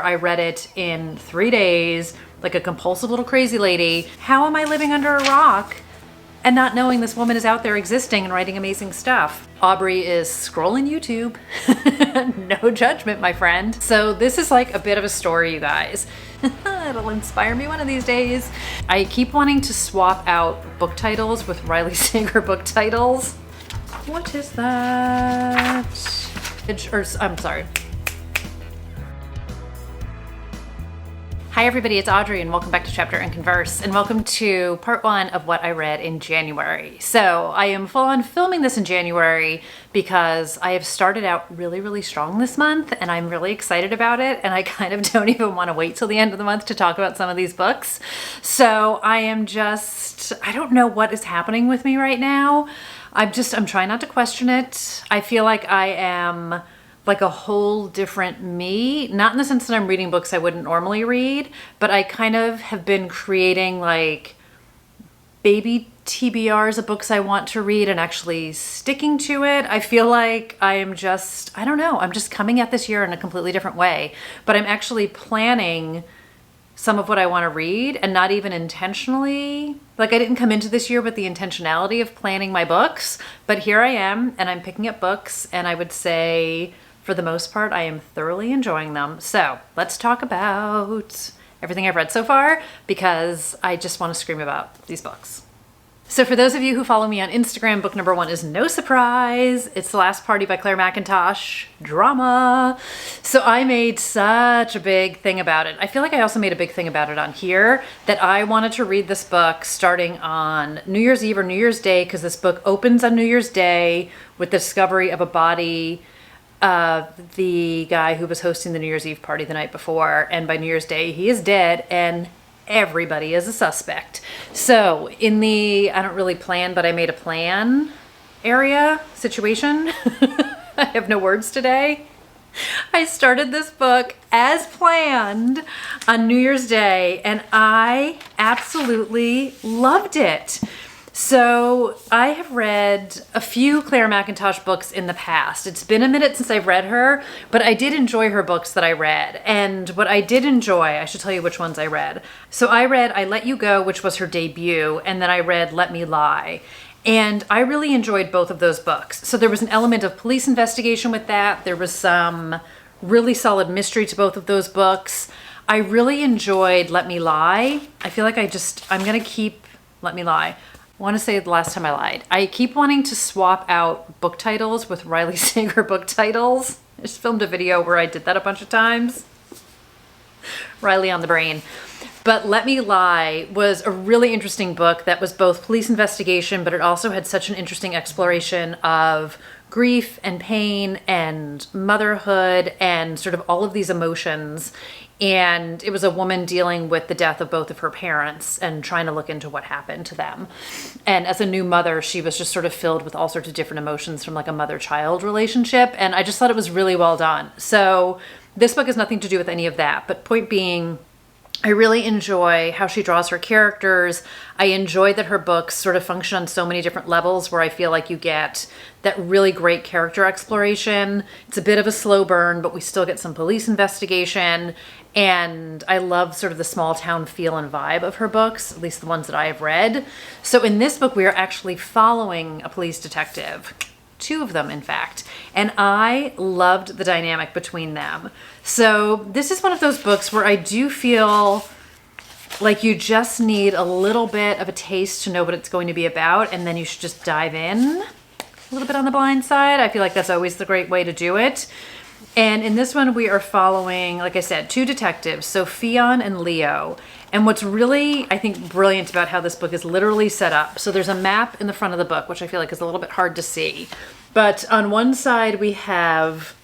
I read it in 3 days, like a compulsive little crazy lady. How am I living under a rock and not knowing this woman is out there existing and writing amazing stuff? Aubrey is scrolling YouTube. No judgment, my friend. So this is like a bit of a story, you guys. It'll inspire me one of these days. I keep wanting to swap out book titles with Riley Sager book titles. What is that? I'm sorry. Hi everybody, it's Audrey and welcome back to Chapter and Converse and welcome to part 1 of what I read in January. So I am full on filming this in January because I have started out really strong this month and I'm really excited about it, and I kind of don't even want to wait till the end of the month to talk about some of these books. So I don't know what is happening with me right now. I'm trying not to question it. I feel like I am like a whole different me, not in the sense that I'm reading books I wouldn't normally read, but I kind of have been creating like baby TBRs of books I want to read and actually sticking to it. I feel like I don't know, I'm just coming at this year in a completely different way, but I'm actually planning some of what I want to read, and not even intentionally. Like I didn't come into this year with the intentionality of planning my books, but here I am and I'm picking up books, and I would say for the most part, I am thoroughly enjoying them. So let's talk about everything I've read so far because I just want to scream about these books. So for those of you who follow me on Instagram, book number 1 is no surprise. It's The Last Party by Claire McIntosh. Drama. So I made such a big thing about it. I feel like I also made a big thing about it on here, that I wanted to read this book starting on New Year's Eve or New Year's Day, because this book opens on New Year's Day with the discovery of a body of the guy who was hosting the New Year's Eve party the night before. And by New Year's Day, he is dead and everybody is a suspect. So in the I don't really plan, but I made a plan area situation, I have no words today. I started this book as planned on New Year's Day and I absolutely loved it. So I have read a few Claire McIntosh books in the past. It's been a minute since I've read her, but I did enjoy her books that I read. And what I did enjoy, I should tell you which ones I read. So I read I Let You Go, which was her debut, and then I read Let Me Lie. And I really enjoyed both of those books. So there was an element of police investigation with that. There was some really solid mystery to both of those books. I really enjoyed Let Me Lie. I feel like I'm gonna keep Let Me Lie. I want to say the last time I lied. I keep wanting to swap out book titles with Riley Sager book titles. I just filmed a video where I did that a bunch of times. Riley on the brain. But Let Me Lie was a really interesting book that was both police investigation, but it also had such an interesting exploration of grief and pain and motherhood and sort of all of these emotions. And it was a woman dealing with the death of both of her parents and trying to look into what happened to them. And as a new mother, she was just sort of filled with all sorts of different emotions from like a mother-child relationship. And I just thought it was really well done. So this book has nothing to do with any of that. But point being, I really enjoy how she draws her characters. I enjoy that her books sort of function on so many different levels where I feel like you get that really great character exploration. It's a bit of a slow burn, but we still get some police investigation. And I love sort of the small town feel and vibe of her books, at least the ones that I have read. So in this book, we are actually following a police detective. 2 of them, in fact. And I loved the dynamic between them. So this is one of those books where I do feel like you just need a little bit of a taste to know what it's going to be about, and then you should just dive in a little bit on the blind side. I feel like that's always the great way to do it. And in this one, we are following, like I said, 2 detectives, so Fionn and Leo. And what's really, I think, brilliant about how this book is literally set up. So there's a map in the front of the book, which I feel like is a little bit hard to see. But on one side, we have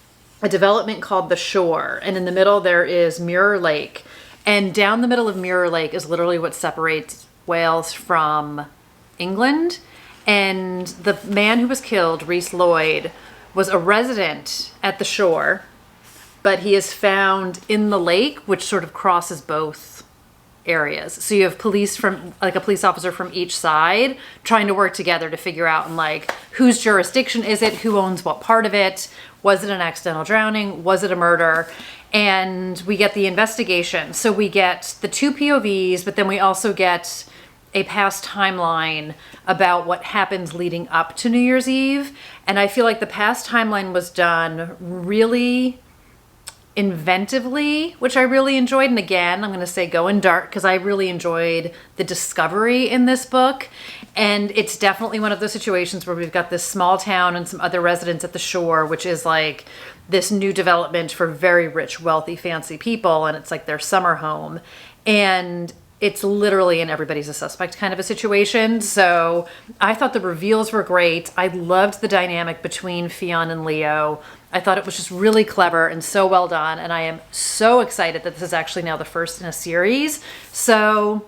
a development called The Shore. And in the middle, there is Mirror Lake. And down the middle of Mirror Lake is literally what separates Wales from England. And the man who was killed, Rhys Lloyd, was a resident at the shore, but he is found in the lake, which sort of crosses both areas. So you have police from, like a police officer from each side trying to work together to figure out like whose jurisdiction is it, who owns what part of it, was it an accidental drowning, was it a murder? And we get the investigation. So we get the 2 POVs, but then we also get a past timeline about what happens leading up to New Year's Eve. And I feel like the past timeline was done really inventively, which I really enjoyed. And again, I'm going to say go in dark because I really enjoyed the discovery in this book. And it's definitely one of those situations where we've got this small town and some other residents at the shore, which is like this new development for very rich, wealthy, fancy people. And it's like their summer home. And it's literally an everybody's a suspect kind of a situation. So I thought the reveals were great. I loved the dynamic between Fionn and Leo. I thought it was just really clever and so well done. And I am so excited that this is actually now the first in a series. So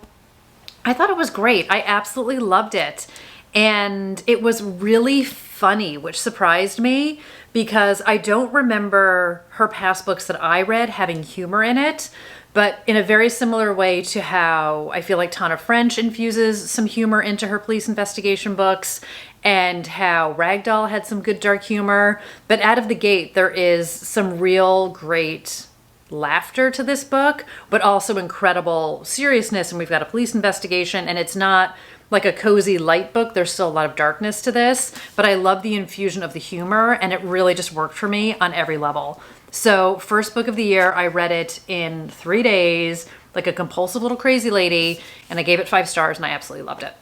I thought it was great. I absolutely loved it. And it was really funny, which surprised me because I don't remember her past books that I read having humor in it. But in a very similar way to how I feel like Tana French infuses some humor into her police investigation books and how Ragdoll had some good dark humor. But out of the gate, there is some real great laughter to this book, but also incredible seriousness. And we've got a police investigation and it's not like a cozy light book. There's still a lot of darkness to this, but I love the infusion of the humor and it really just worked for me on every level. So first book of the year, I read it in 3 days, like a compulsive little crazy lady, and I gave it 5 stars and I absolutely loved it.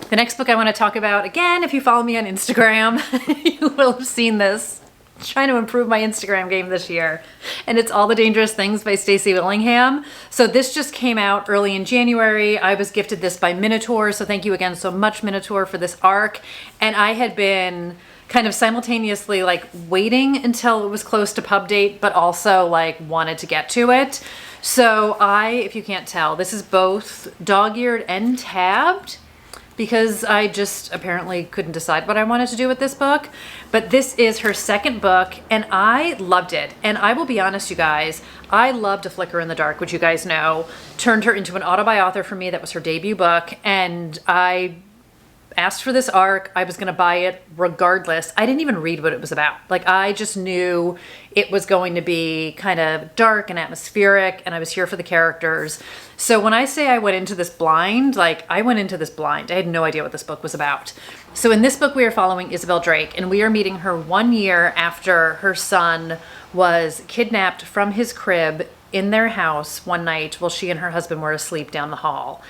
The next book I want to talk about, again, if you follow me on Instagram, you will have seen this. I'm trying to improve my Instagram game this year. And it's All the Dangerous Things by Stacey Willingham. So this just came out early in January. I was gifted this by Minotaur. So thank you again so much, Minotaur, for this arc. And I had been kind of simultaneously like waiting until it was close to pub date, but also like wanted to get to it. So if you can't tell, this is both dog-eared and tabbed because I just apparently couldn't decide what I wanted to do with this book. But this is her second book and I loved it. And I will be honest, you guys, I loved A Flicker in the Dark, which you guys know, turned her into an auto-author for me. That was her debut book. And I asked for this arc. I was going to buy it regardless. I didn't even read what it was about. Like I just knew it was going to be kind of dark and atmospheric and I was here for the characters. So when I say I went into this blind, like I went into this blind. I had no idea what this book was about. So in this book we are following Isabel Drake and we are meeting her 1 year after her son was kidnapped from his crib in their house one night while she and her husband were asleep down the hall.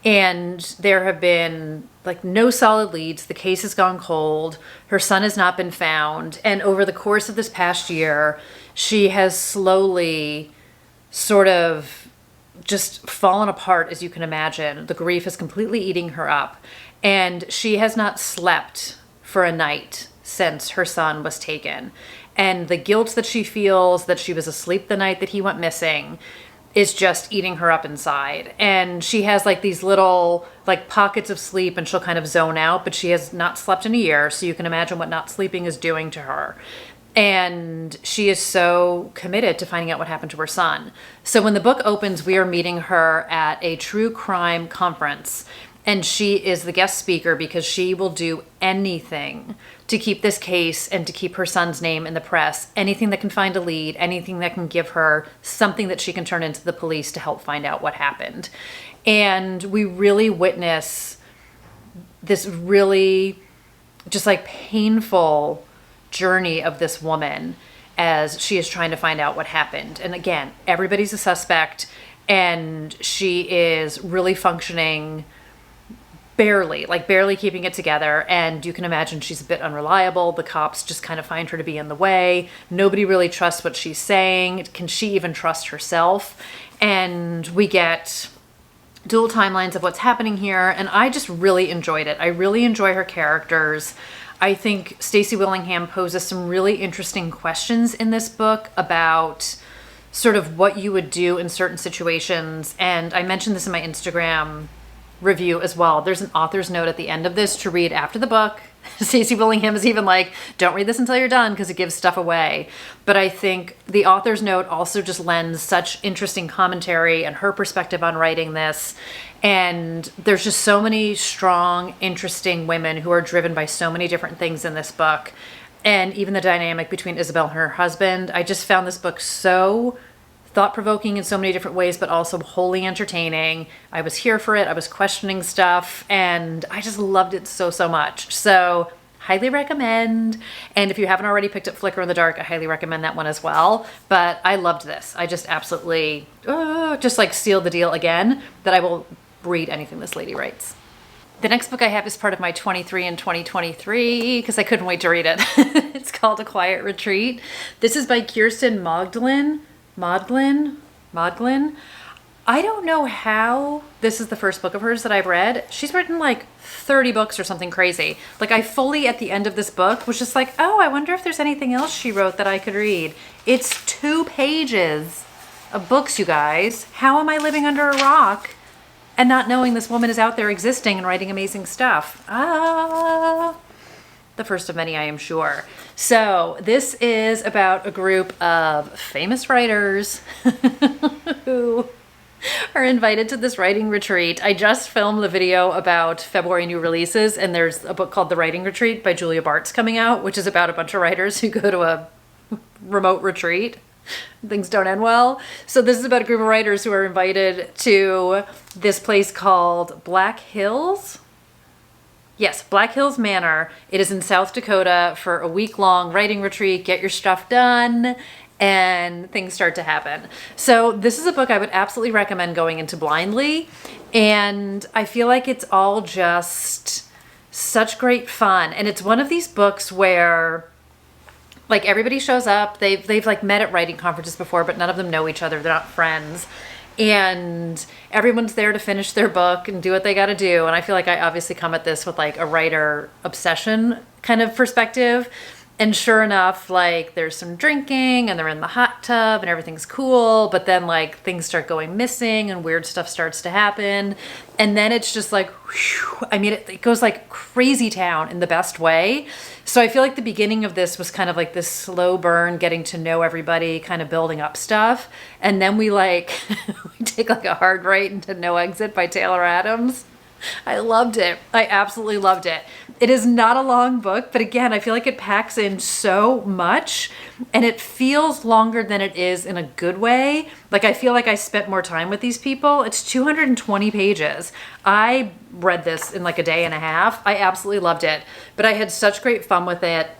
And there have been like no solid leads. The case has gone cold. Her son has not been found. And over the course of this past year, she has slowly sort of just fallen apart, as you can imagine. The grief is completely eating her up. And she has not slept for a night since her son was taken. And the guilt that she feels that she was asleep the night that he went missing is just eating her up inside. And she has like these little like pockets of sleep and she'll kind of zone out, but she has not slept in a year. So you can imagine what not sleeping is doing to her. And she is so committed to finding out what happened to her son. So when the book opens, we are meeting her at a true crime conference. And she is the guest speaker because she will do anything to keep this case and to keep her son's name in the press. Anything that can find a lead, anything that can give her something that she can turn into the police to help find out what happened. And we really witness this really just like painful journey of this woman as she is trying to find out what happened. And again, everybody's a suspect and she is really functioning barely keeping it together. And you can imagine she's a bit unreliable. The cops just kind of find her to be in the way. Nobody really trusts what she's saying. Can she even trust herself? And we get dual timelines of what's happening here. And I just really enjoyed it. I really enjoy her characters. I think Stacey Willingham poses some really interesting questions in this book about sort of what you would do in certain situations. And I mentioned this in my Instagram review as well. There's an author's note at the end of this to read after the book. Stacey Willingham is even like, don't read this until you're done because it gives stuff away. But I think the author's note also just lends such interesting commentary and her perspective on writing this. And there's just so many strong, interesting women who are driven by so many different things in this book. And even the dynamic between Isabel and her husband. I just found this book so thought-provoking in so many different ways, but also wholly entertaining. I was here for it. I was questioning stuff, and I just loved it so, so much. So highly recommend. And if you haven't already picked up Flicker in the Dark, I highly recommend that one as well. But I loved this. I just absolutely just like sealed the deal again that I will read anything this lady writes. The next book I have is part of my 23 in 2023 because I couldn't wait to read it. It's called A Quiet Retreat. This is by Kirsten Magdalene. I don't know how this is the first book of hers that I've read. She's written like 30 books or something crazy. Like I fully at the end of this book was just like, oh, I wonder if there's anything else she wrote that I could read. It's 2 pages of books, you guys. How am I living under a rock and not knowing this woman is out there existing and writing amazing stuff? The first of many, I am sure. So this is about a group of famous writers who are invited to this writing retreat. I just filmed the video about February new releases, and there's a book called The Writing Retreat by Julia Bartz coming out, which is about a bunch of writers who go to a remote retreat. Things don't end well. So this is about a group of writers who are invited to this place called Black Hills. Yes, Black Hills Manor. It is in South Dakota for a week-long writing retreat. Get your stuff done, and things start to happen. So this is a book I would absolutely recommend going into blindly, and I feel like it's all just such great fun. And it's one of these books where like everybody shows up. They've like met at writing conferences before, but none of them know each other. They're not friends. And everyone's there to finish their book and do what they got to do. And I feel like I obviously come at this with like a writer obsession kind of perspective. And sure enough, like there's some drinking and they're in the hot tub and everything's cool. But then like things start going missing and weird stuff starts to happen. And then it's just like, whew, I mean, it goes like crazy town in the best way. So I feel like the beginning of this was kind of like this slow burn, getting to know everybody, kind of building up stuff. And then we like, we take like a hard right into No Exit by Taylor Adams. I loved it. I absolutely loved it. It is not a long book, but again, I feel like it packs in so much and it feels longer than it is in a good way. Like I feel like I spent more time with these people. It's 220 pages. I read this in like a day and a half. I absolutely loved it, but I had such great fun with it.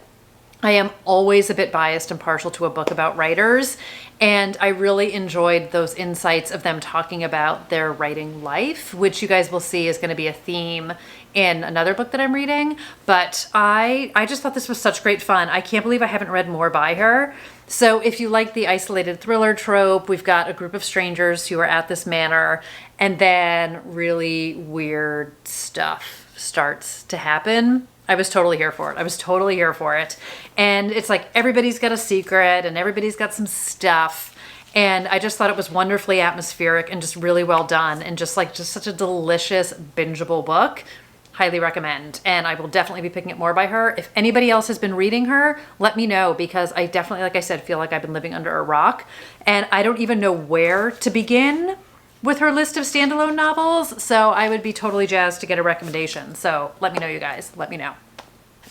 I am always a bit biased and partial to a book about writers, and I really enjoyed those insights of them talking about their writing life, which you guys will see is going to be a theme in another book that I'm reading. But I just thought this was such great fun. I can't believe I haven't read more by her. So if you like the isolated thriller trope, we've got a group of strangers who are at this manor, and then really weird stuff starts to happen. I was totally here for it. I was totally here for it. And it's like everybody's got a secret and everybody's got some stuff. And I just thought it was wonderfully atmospheric and just really well done. And just such a delicious, bingeable book. Highly recommend. And I will definitely be picking up more by her. If anybody else has been reading her, let me know, because I definitely, like I said, feel like I've been living under a rock. And I don't even know where to begin with her list of standalone novels. So I would be totally jazzed to get a recommendation. So let me know, you guys. Let me know.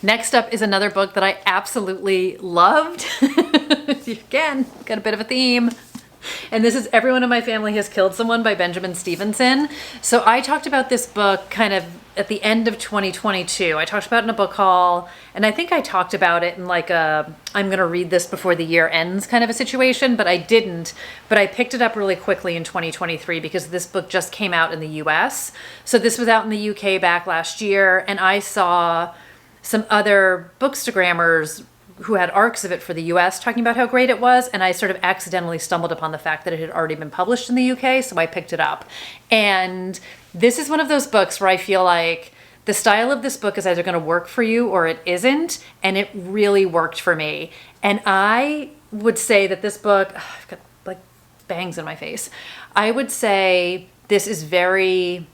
Next up is another book that I absolutely loved. Again, got a bit of a theme. And this is Everyone in My Family Has Killed Someone by Benjamin Stevenson. So I talked about this book kind of at the end of 2022. I talked about it in a book haul, and I think I talked about it in like a, I'm going to read this before the year ends kind of a situation, but I didn't. But I picked it up really quickly in 2023 because this book just came out in the US. So this was out in the UK back last year, and I saw some other bookstagrammers who had arcs of it for the US talking about how great it was, and I sort of accidentally stumbled upon the fact that it had already been published in the UK, so I picked it up. And this is one of those books where I feel like the style of this book is either going to work for you or it isn't, and it really worked for me. And I would say that this book, I've got like bangs in my face. I would say this is very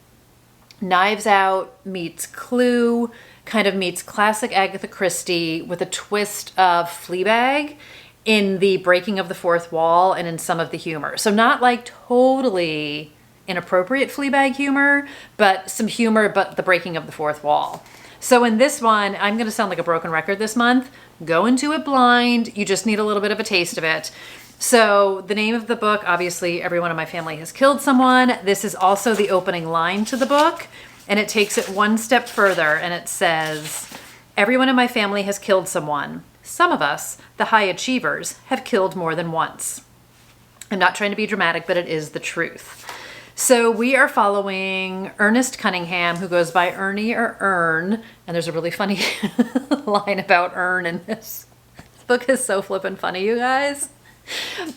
Knives Out meets Clue, kind of meets classic Agatha Christie with a twist of Fleabag in the breaking of the fourth wall and in some of the humor. So not like totally inappropriate Fleabag humor, but some humor, but the breaking of the fourth wall. So in this one, I'm going to sound like a broken record this month. Go into it blind. You just need a little bit of a taste of it. So the name of the book, obviously everyone in my family has killed someone. This is also the opening line to the book, and it takes it one step further, and it says, everyone in my family has killed someone. Some of us, the high achievers, have killed more than once. I'm not trying to be dramatic, but it is the truth. So we are following Ernest Cunningham, who goes by Ernie or Ern, and there's a really funny line about Ern in this. This book is so flippin' funny, you guys.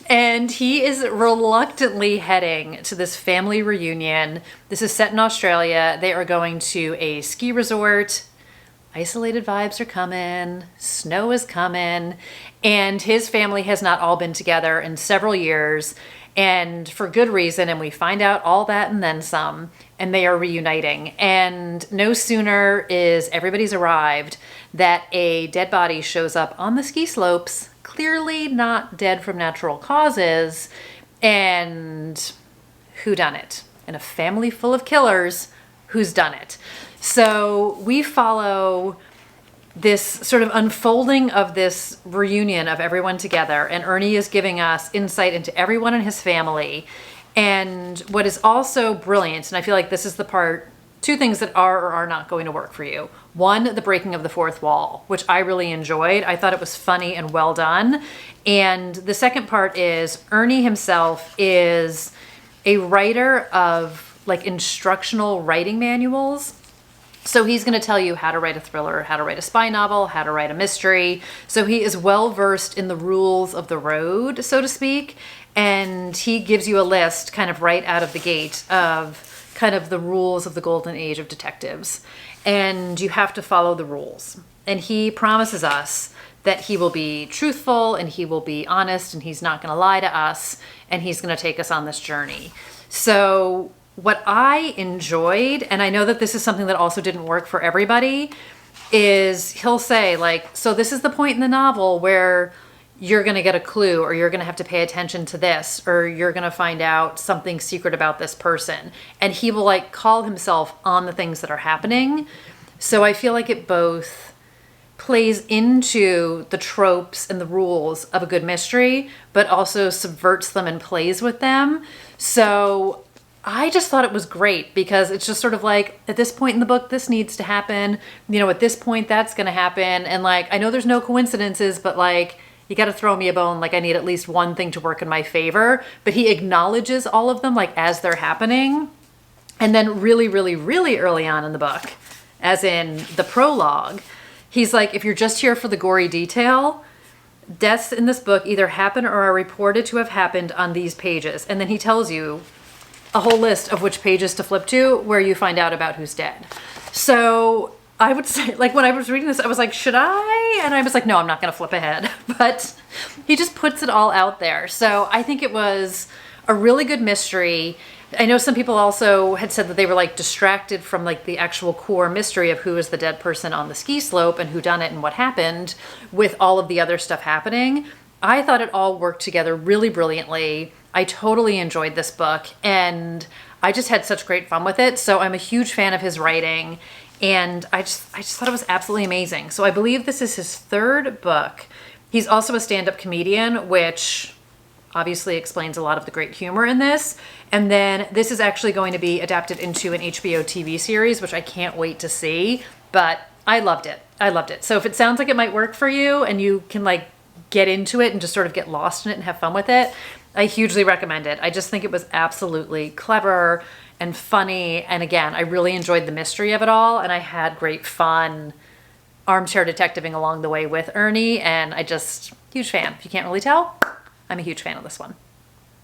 And he is reluctantly heading to this family reunion. This is set in Australia. They are going to a ski resort. Isolated vibes are coming. Snow is coming. And his family has not all been together in several years, and for good reason. And we find out all that and then some. And they are reuniting. And no sooner is everybody's arrived that a dead body shows up on the ski slopes, clearly not dead from natural causes. And who done it? In a family full of killers, who's done it? So we follow this sort of unfolding of this reunion of everyone together, and Ernie is giving us insight into everyone in his family. And what is also brilliant, and I feel like this is the part, two things that are or are not going to work for you. One, the breaking of the fourth wall, which I really enjoyed. I thought it was funny and well done. And the second part is Ernie himself is a writer of like instructional writing manuals. So he's going to tell you how to write a thriller, how to write a spy novel, how to write a mystery. So he is well versed in the rules of the road, so to speak. And he gives you a list kind of right out of the gate of kind of the rules of the golden age of detectives. And you have to follow the rules. And he promises us that he will be truthful and he will be honest and he's not going to lie to us and he's going to take us on this journey. So what I enjoyed, and I know that this is something that also didn't work for everybody, is he'll say like, so this is the point in the novel where you're going to get a clue, or you're going to have to pay attention to this, or you're going to find out something secret about this person. And he will like call himself on the things that are happening. So I feel like it both plays into the tropes and the rules of a good mystery, but also subverts them and plays with them. So I just thought it was great because it's just sort of like, at this point in the book, this needs to happen. You know, at this point, that's going to happen. And like, I know there's no coincidences, but like, you got to throw me a bone. Like, I need at least one thing to work in my favor. But he acknowledges all of them like as they're happening. And then really, really, really early on in the book, as in the prologue, he's like, if you're just here for the gory detail, deaths in this book either happen or are reported to have happened on these pages. And then he tells you a whole list of which pages to flip to where you find out about who's dead. So I would say, like, when I was reading this, I was like, should I? And I was like, no, I'm not going to flip ahead. But he just puts it all out there. So I think it was a really good mystery. I know some people also had said that they were like distracted from like the actual core mystery of who is the dead person on the ski slope and who done it and what happened with all of the other stuff happening. I thought it all worked together really brilliantly. I totally enjoyed this book and I just had such great fun with it. So I'm a huge fan of his writing and I just thought it was absolutely amazing. So I believe this is his third book. He's also a stand-up comedian, which obviously explains a lot of the great humor in this. And then this is actually going to be adapted into an HBO TV series, which I can't wait to see, but I loved it. I loved it. So if it sounds like it might work for you and you can like get into it and just sort of get lost in it and have fun with it, I hugely recommend it. I just think it was absolutely clever and funny. And again, I really enjoyed the mystery of it all. And I had great fun armchair detectiving along the way with Ernie. And huge fan. If you can't really tell, I'm a huge fan of this one.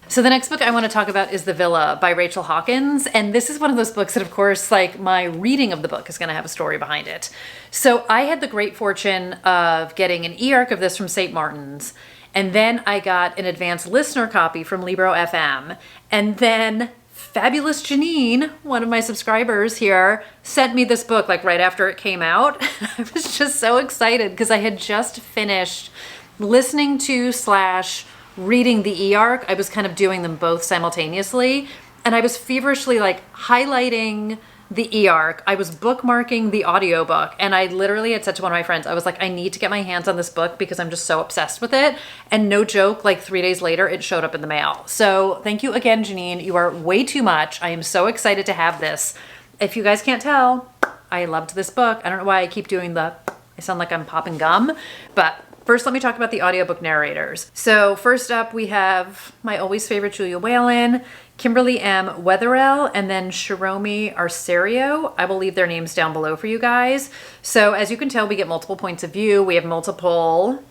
So the next book I want to talk about is The Villa by Rachel Hawkins. And this is one of those books that, of course, like my reading of the book is going to have a story behind it. So I had the great fortune of getting an e-arc of this from St. Martin's. And then I got an advanced listener copy from Libro FM. And then fabulous Janine, one of my subscribers here, sent me this book like right after it came out. I was just so excited because I had just finished listening to / reading the e-arc. I was kind of doing them both simultaneously, and I was feverishly like highlighting the e-arc. I was bookmarking the audiobook, and I literally had said to one of my friends, I was like, I need to get my hands on this book because I'm just so obsessed with it. And no joke, like 3 days later, it showed up in the mail. So thank you again, Janine. You are way too much. I am so excited to have this. If you guys can't tell, I loved this book. I don't know why I keep doing I sound like I'm popping gum, but first, let me talk about the audiobook narrators. So first up, we have my always favorite Julia Whelan, Kimberly M. Wetherell, and then Shiromi Arserio. I will leave their names down below for you guys. So as you can tell, we get multiple points of view. We have multiple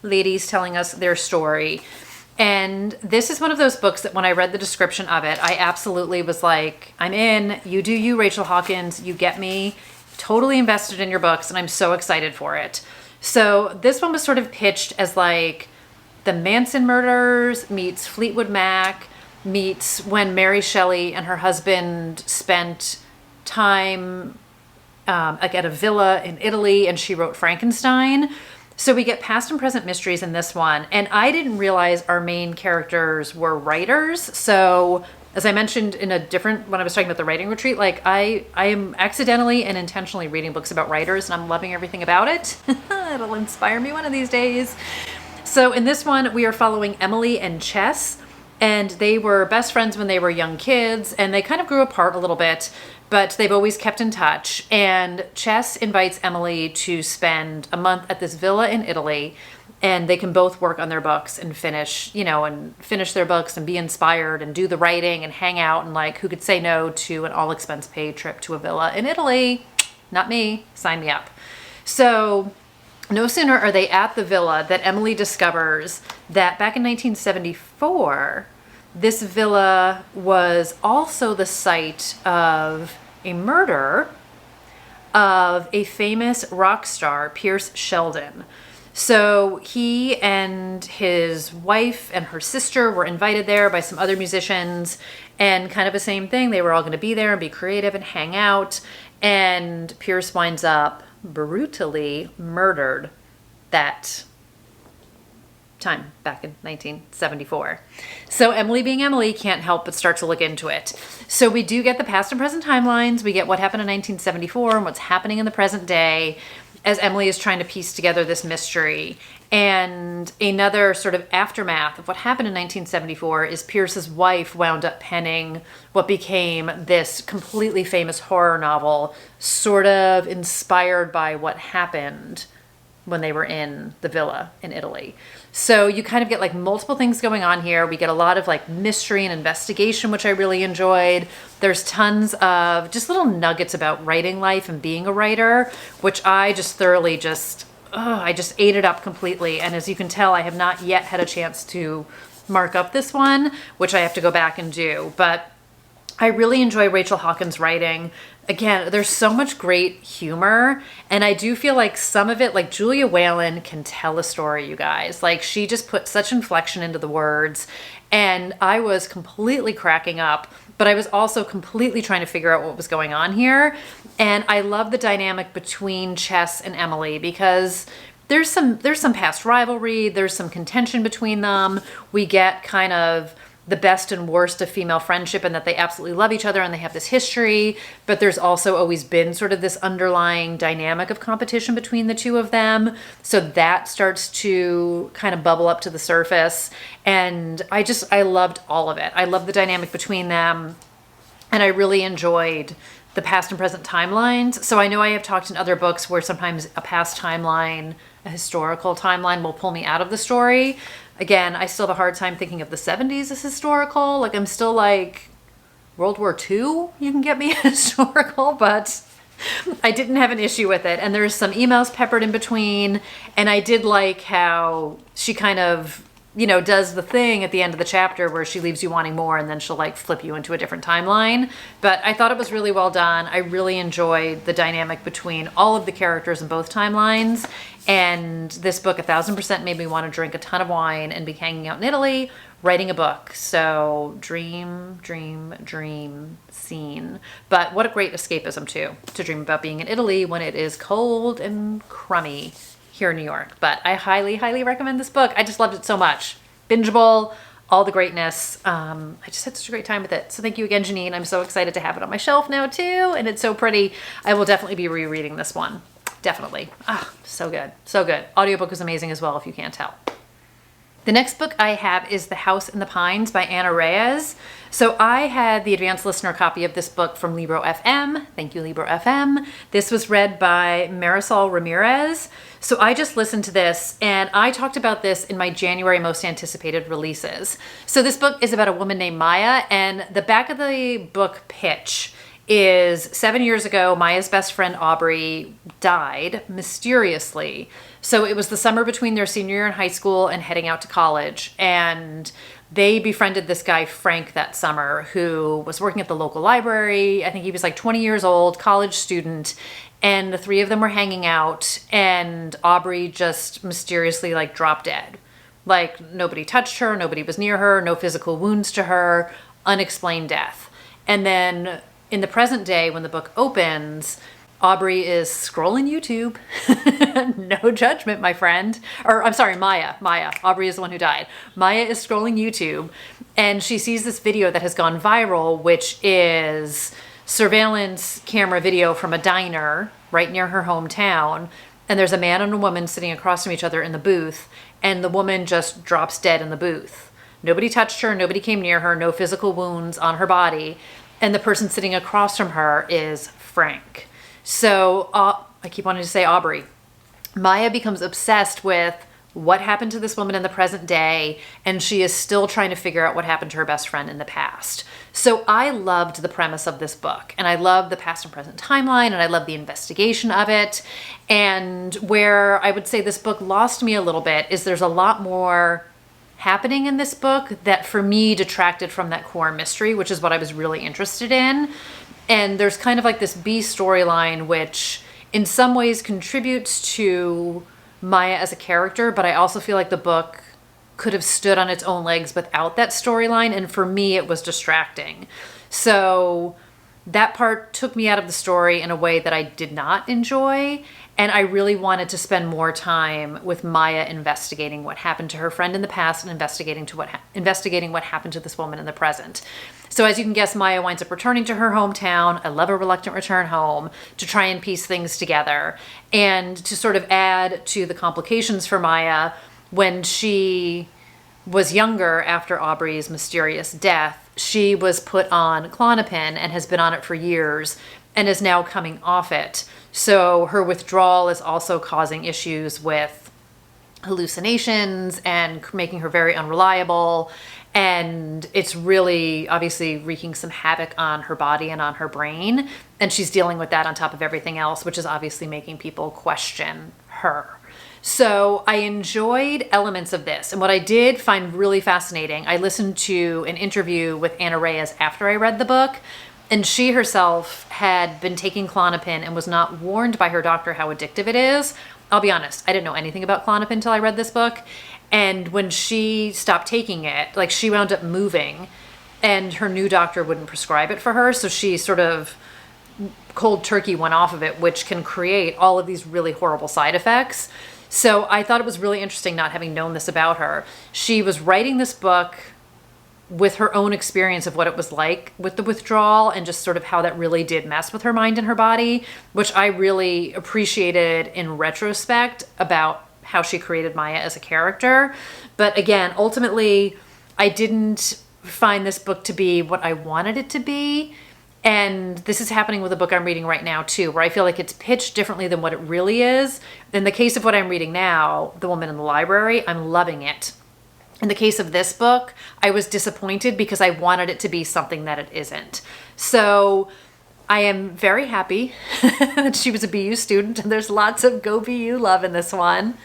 ladies telling us their story. And this is one of those books that when I read the description of it, I absolutely was like, I'm in. You do you, Rachel Hawkins. You get me. Totally invested in your books, and I'm so excited for it. So this one was sort of pitched as like the Manson murders meets Fleetwood Mac meets when Mary Shelley and her husband spent time like at a villa in Italy, and she wrote Frankenstein. So we get past and present mysteries in this one. And I didn't realize our main characters were writers. So as I mentioned in a different, when I was talking about the writing retreat, like I am accidentally and intentionally reading books about writers, and I'm loving everything about it. It'll inspire me one of these days. So in this one, we are following Emily and Chess, and they were best friends when they were young kids, and they kind of grew apart a little bit, but they've always kept in touch. And Chess invites Emily to spend a month at this villa in Italy, and they can both work on their books and finish their books and be inspired and do the writing and hang out, and like, who could say no to an all expense paid trip to a villa in Italy? Not me. Sign me up. So no sooner are they at the villa that Emily discovers that back in 1974, this villa was also the site of a murder of a famous rock star, Pierce Sheldon. So he and his wife and her sister were invited there by some other musicians, and kind of the same thing. They were all going to be there and be creative and hang out. And Pierce winds up brutally murdered that time back in 1974. So Emily, being Emily, can't help but start to look into it. So we do get the past and present timelines. We get what happened in 1974 and what's happening in the present day as Emily is trying to piece together this mystery. And another sort of aftermath of what happened in 1974 is Pierce's wife wound up penning what became this completely famous horror novel, sort of inspired by what happened when they were in the villa in Italy. So you kind of get like multiple things going on here. We get a lot of like mystery and investigation, which I really enjoyed. There's tons of just little nuggets about writing life and being a writer, which I just thoroughly I just ate it up completely. And as you can tell, I have not yet had a chance to mark up this one, which I have to go back and do. But I really enjoy Rachel Hawkins' writing. Again, there's so much great humor, and I do feel like some of it, like Julia Whelan can tell a story, you guys. Like, she just put such inflection into the words, and I was completely cracking up, but I was also completely trying to figure out what was going on here. And I love the dynamic between Chess and Emily, because there's some past rivalry, there's some contention between them. We get kind of the best and worst of female friendship, and that they absolutely love each other and they have this history, but there's also always been sort of this underlying dynamic of competition between the two of them. So that starts to kind of bubble up to the surface, and I loved all of it. I loved the dynamic between them, and I really enjoyed the past and present timelines. So I know I have talked in other books where sometimes a past timeline, a historical timeline, will pull me out of the story. Again, I still have a hard time thinking of the 70s as historical. Like, I'm still like, World War II, you can get me historical, but I didn't have an issue with it. And there's some emails peppered in between. And I did like how she kind of, does the thing at the end of the chapter where she leaves you wanting more, and then she'll like flip you into a different timeline. But I thought it was really well done. I really enjoyed the dynamic between all of the characters in both timelines. And this book 1000% made me want to drink a ton of wine and be hanging out in Italy writing a book. So dream scene. But what a great escapism too, to dream about being in Italy when it is cold and crummy here in New York. But I highly, highly recommend this book. I just loved it so much. Bingeable, all the greatness. I just had such a great time with it. So thank you again, Janine. I'm so excited to have it on my shelf now too. And it's so pretty. I will definitely be rereading this one. Definitely. Ah, so good. So good. Audiobook is amazing as well, if you can't tell. The next book I have is The House in the Pines by Anna Reyes. So I had the advanced listener copy of this book from Libro FM. Thank you, Libro FM. This was read by Marisol Ramirez. So I just listened to this, and I talked about this in my January most anticipated releases. So this book is about a woman named Maya, and the back of the book pitch is 7 years ago, Maya's best friend Aubrey died mysteriously. So it was the summer between their senior year in high school and heading out to college. And they befriended this guy, Frank, that summer, who was working at the local library. I think he was like 20 years old, college student. And the three of them were hanging out, and Aubrey just mysteriously like dropped dead. Like nobody touched her, nobody was near her, no physical wounds to her, unexplained death. And then in the present day, when the book opens, Aubrey is scrolling YouTube. No judgment, my friend. Or I'm sorry, Maya. Aubrey is the one who died. Maya is scrolling YouTube, and she sees this video that has gone viral, which is surveillance camera video from a diner right near her hometown. And there's a man and a woman sitting across from each other in the booth, and the woman just drops dead in the booth. Nobody touched her, nobody came near her, no physical wounds on her body. And the person sitting across from her is Frank. So I keep wanting to say Aubrey. Maya becomes obsessed with what happened to this woman in the present day, and she is still trying to figure out what happened to her best friend in the past. So I loved the premise of this book, and I love the past and present timeline, and I love the investigation of it. And where I would say this book lost me a little bit is there's a lot more happening in this book that for me detracted from that core mystery, which is what I was really interested in. And there's kind of like this B storyline, which in some ways contributes to Maya as a character, but I also feel like the book could have stood on its own legs without that storyline. And for me, it was distracting. So that part took me out of the story in a way that I did not enjoy. And I really wanted to spend more time with Maya investigating what happened to her friend in the past and investigating what happened to this woman in the present. So as you can guess, Maya winds up returning to her hometown, a lover reluctant return home, to try and piece things together. And to sort of add to the complications for Maya, when she was younger after Aubrey's mysterious death, she was put on Klonopin and has been on it for years and is now coming off it. So her withdrawal is also causing issues with hallucinations and making her very unreliable. And it's really obviously wreaking some havoc on her body and on her brain. And she's dealing with that on top of everything else, which is obviously making people question her. So I enjoyed elements of this. And what I did find really fascinating, I listened to an interview with Anna Reyes after I read the book. And she herself had been taking Klonopin and was not warned by her doctor how addictive it is. I'll be honest, I didn't know anything about Klonopin until I read this book. And when she stopped taking it, like she wound up moving and her new doctor wouldn't prescribe it for her. So she sort of cold turkey went off of it, which can create all of these really horrible side effects. So I thought it was really interesting not having known this about her. She was writing this book with her own experience of what it was like with the withdrawal and just sort of how that really did mess with her mind and her body, which I really appreciated in retrospect about how she created Maya as a character. But again, ultimately, I didn't find this book to be what I wanted it to be. And this is happening with a book I'm reading right now too, where I feel like it's pitched differently than what it really is. In the case of what I'm reading now, The Woman in the Library, I'm loving it. In the case of this book, I was disappointed because I wanted it to be something that it isn't. So I am very happy that she was a BU student, and there's lots of go BU love in this one.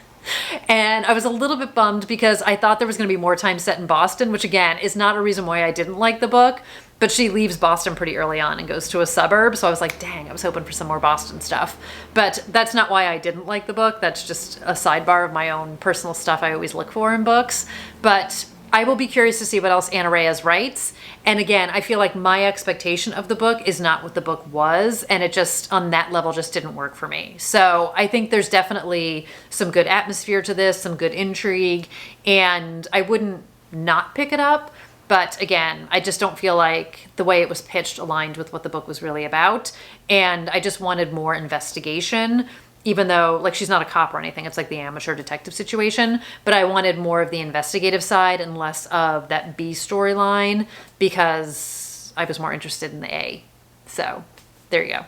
And I was a little bit bummed because I thought there was going to be more time set in Boston, which again is not a reason why I didn't like the book, but she leaves Boston pretty early on and goes to a suburb. So I was like, dang, I was hoping for some more Boston stuff. But that's not why I didn't like the book. That's just a sidebar of my own personal stuff I always look for in books. But I will be curious to see what else Anna Reyes writes. And again, I feel like my expectation of the book is not what the book was, and it just, on that level, just didn't work for me. So I think there's definitely some good atmosphere to this, some good intrigue, and I wouldn't not pick it up. But again, I just don't feel like the way it was pitched aligned with what the book was really about. And I just wanted more investigation, even though, like, she's not a cop or anything. It's like the amateur detective situation. But I wanted more of the investigative side and less of that B storyline because I was more interested in the A. So there you go.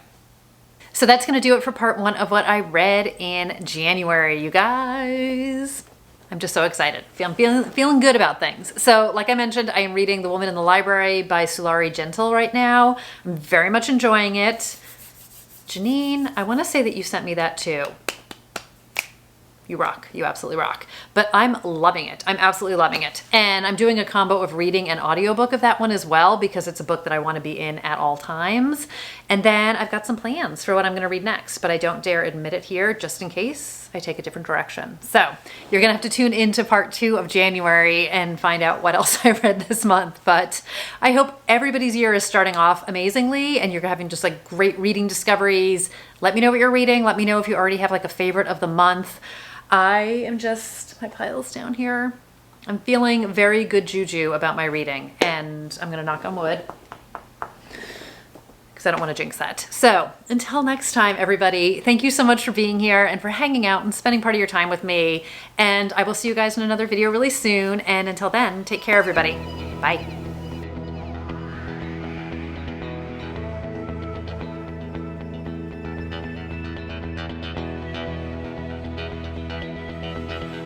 So that's going to do it for part 1 of what I read in January, you guys. I'm just so excited. I'm feeling good about things. So like I mentioned, I am reading The Woman in the Library by Sulari Gentle right now. I'm very much enjoying it. Janine, I want to say that you sent me that too. You rock. You absolutely rock. But I'm loving it. I'm absolutely loving it. And I'm doing a combo of reading and audiobook of that one as well because it's a book that I want to be in at all times. And then I've got some plans for what I'm going to read next, but I don't dare admit it here just in case I take a different direction. So you're going to have to tune into part 2 of January and find out what else I read this month. But I hope everybody's year is starting off amazingly and you're having just like great reading discoveries. Let me know what you're reading. Let me know if you already have like a favorite of the month. I am just, my pile's down here. I'm feeling very good juju about my reading and I'm gonna knock on wood because I don't want to jinx that. So until next time, everybody, thank you so much for being here and for hanging out and spending part of your time with me. And I will see you guys in another video really soon. And until then, take care, everybody. Bye.